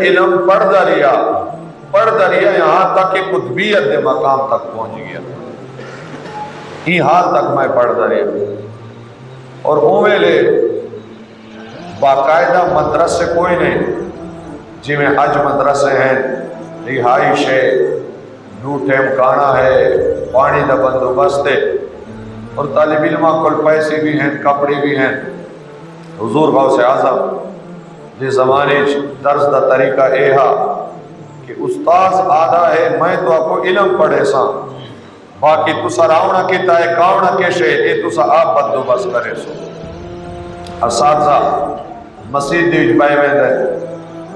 علم پڑھتا رہا یہاں تک کہ قطبیت کے مقام تک پہنچ گیا. یہ حال تک میں پڑھتا رہا. اور اوے لے باقاعدہ مدرسے کوئی نہیں جی میں اج مدرسے ہیں رہائش ہے دو ٹائم کھانا ہے پانی کا بندوبست ہے اور طالب علماں کو پیسے بھی ہیں کپڑے بھی ہیں. حضور غوث اعظم جس زمانے درس دا طریقہ اے ہا کہ استاذ آدھا ہے میں تو آپ کو علم پڑھے سا باقی تسا راونا کیتا ہے کاونا کیشے اے تسا آپ بندوبست کرے سو. اساتذہ مسجد دیج بائے ویندے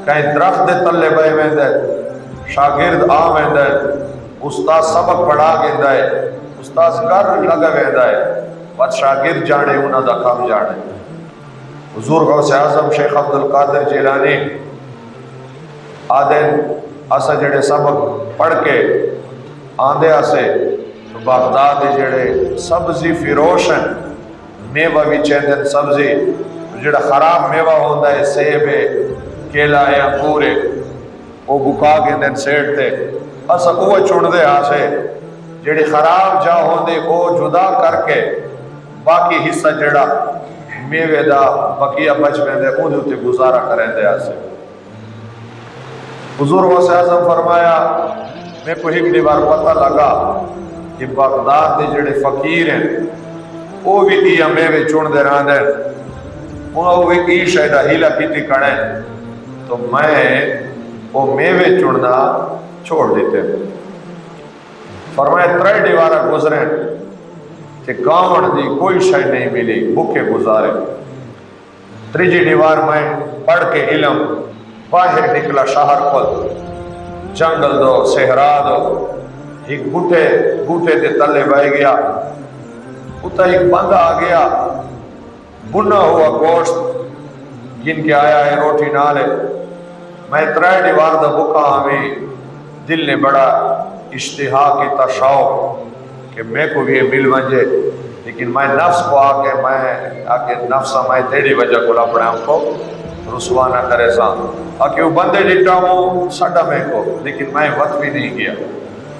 کہیں درخت دے تلے بائے ویندے شاگرد آ ویندے استاد سبق پڑھا گیندا ہے استاد گھر لگا ویندا ہے بس شاگرد جانے انہاں دا کام جانے. حضور غوث اعظم شیخ عبد القادر جیلانی آدھے اسا جڑے سبق پڑھ کے آندے آسے تو بغداد جڑے سبزی فروش ہیں میوہ بھی چیندن سبزی جڑا خراب میوہ ہوندہ ہے سیب ہے کیلا ہے انگور ہے وہ بکا گندن سیٹ تے اسا اوہ چون دے آسے جڑی خراب جا ہوندے وہ جدا کر کے باقی حصہ جڑا میوے دا بقیہ بچ میں دے اون ہوتے گزارا کریں دے آسے. حضور غوث اعظم فرمایا میں کو ایک دیوار پتہ لگا کہ بغداد دے جڑے فقیر ہیں وہ بھی یہ میوے چون دے رہا دے انہوں بھی ای شاید ہیلا کیتی کڑیں تو میں وہ میوے چوننا چھوڑ دیتے. فرمایا 3 دیوارہ گزریں کہ گاؤں دی کوئی شے نہیں ملی بھوکے گزارے. 3 دیوار میں پڑھ کے علم باہر نکلا شہر کو جنگل دو صحرا دو ایک بوٹے دے تلے بہ گیا اتنا ایک بندہ آ گیا بنا ہوا گوشت گن کے آیا ہے روٹی نہ لے. میں 3 دیوار دا بھوکا ہمیں دل نے بڑا اشتہا کی تشوق کہ میں کو بھی یہ مل ونجے لیکن میں نفس کو آکے نفس میں تیری وجہ کو اپنے ہم کو رسوا نہ کرے سا آکے وہ بندے ڈٹا ہوں سڈا میں کو لیکن میں وقت بھی نہیں گیا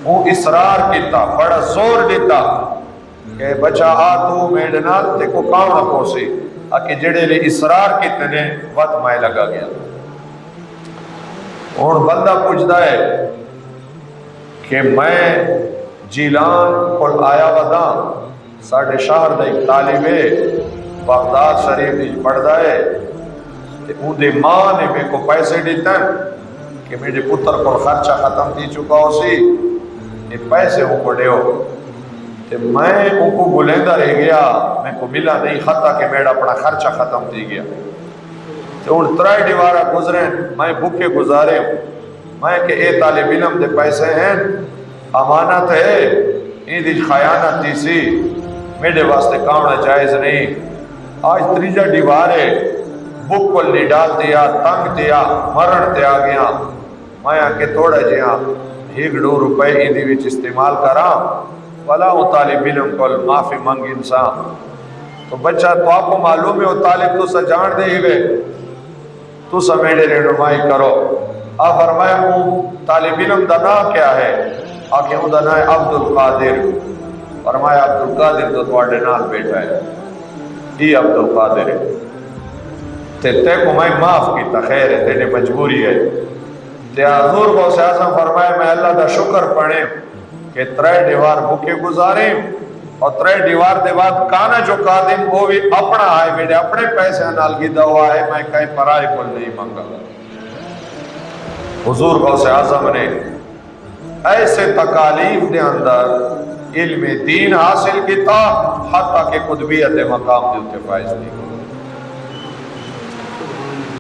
وہ اصرار کیتا بڑا زور دیتا کہ بچہ آ تو میڈ نال تے کو کام نہ پوسی آکے جڑے لے اصرار کیتے نے وقت میں لگا گیا. اور بندہ پوچھتا ہے کہ میں جیلان کو آیا ودا ساڑھے شہر دا ایک طالب ہے بغداد شریف دیج پڑھتا ہے اون دے ماں نے میں کو پیسے دیتا ہے کہ میرے پتر کو خرچہ ختم دی چکا ہو سی یہ پیسے ہوں کو دیو میں ان کو بلیندہ رہ گیا میں کو ملا نہیں خطا کہ میرا اپنا خرچہ ختم دی گیا. تو ان 3 دیوارہ گزریں میں بھوکے گزارے میں کہ اے طالب علم دے پیسے ہیں امانت ہے یہ دی خیانت تیسی میرے واسطے کامنا جائز نہیں. آج 3 دیوارے بک کو نہیں ڈال دیا تنگ دیا مرن تے آ گیا میں آ کے تھوڑا جہاں 1-2 روپے ایدی وچ استعمال کرا بلا وہ طالب علم کو معافی منگ انسان تو بچہ تو آپ کو معلوم ہے وہ طالب تو سجان دے ہی گئے تو سمیڑے رہنمائی کرو. آپ فرمایا وہ طالب علم دا نام کیا ہے آکے وہ دا نام ہے عبد القادر. فرمایا عبد القادر تو تواڈے نال بیٹھا ہے یہ عبد القادر ہے تے کو میں معاف کیتا خیر ہے تیرے مجبوری ہے. تے حضور غوث اعظم فرمایا میں اللہ دا شکر پڑھیں کہ 3 دیوار بھوکے گزارے اور 3 دیوار دے بعد کانا جو قادم وہ بھی اپنا آئے میرے اپنے پیسے نال گیدہ ہوا ہے میں کہیں پرائے کو نہیں مانگا. حضور غوث اعظم نے ایسے تکالیف دے اندر علم دین حاصل کیتا حتیٰ کہ قطبیت مقام دے اتفائز نہیں.